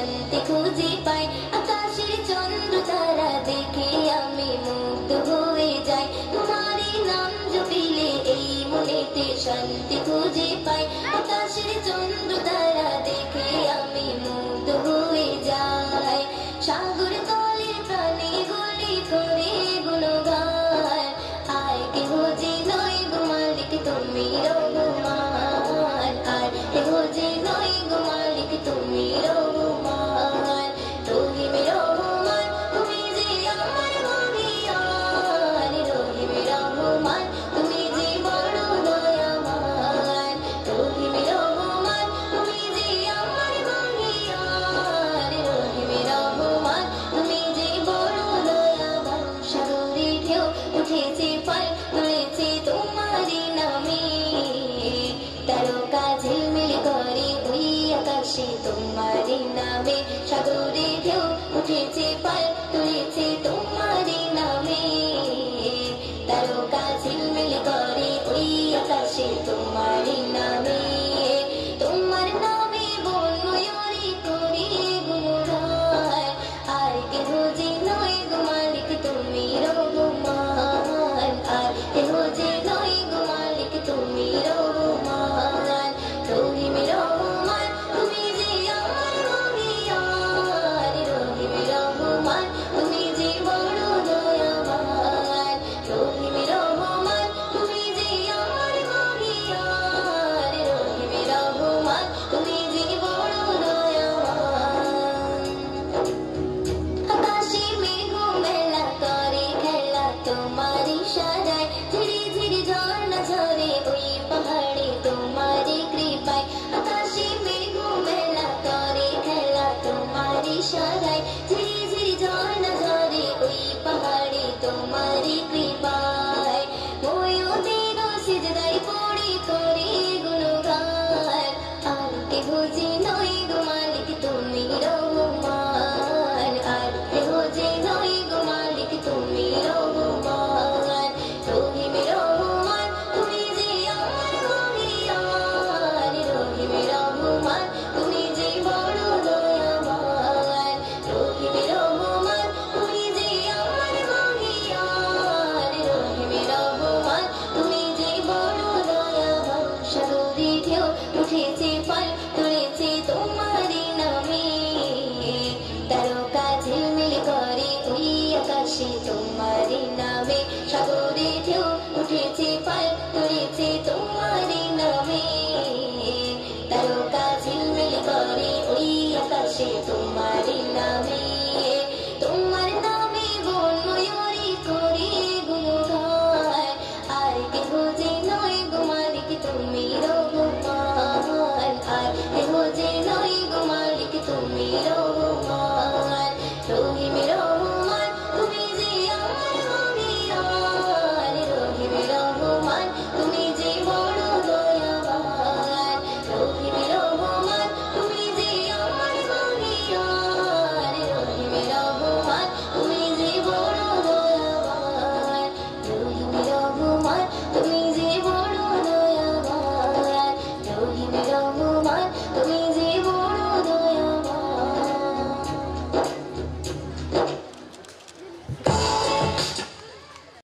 শান্তি খুঁজে পাই আকাশের চন্দ্র তারা দেখে আমি মুগ্ধ হয়ে যাই তোমারই নাম জপিলে এই মনেতে শান্তি খুঁজে পাই আকাশের চন্দ্র তারা দেখে আমি মুগ্ধ হয়ে যাই সাগর তলের প্রাণী গুলি করে গুণগান আয় কেহ যে নয় গো মালিক তুমি রহমান আর কেহ যে নয় গো মালিক তুমি রহমান রহিম রহমান তুমি যে আমার মহিয়ান রহিম রহমান তুমি যে বড় দয়াবান রহিম রহমান তুমি যে আমার মহিয়ান রহিম রহমান তুমি যে বড় দয়াবান সাগরে ঢেউ উঠেছে পাল তুলেছে তোমারই নামে তারকা ঝিলমিল করে ওই আকাশে তোমারই নামে সাগরে ঢেউ উঠেছে পাল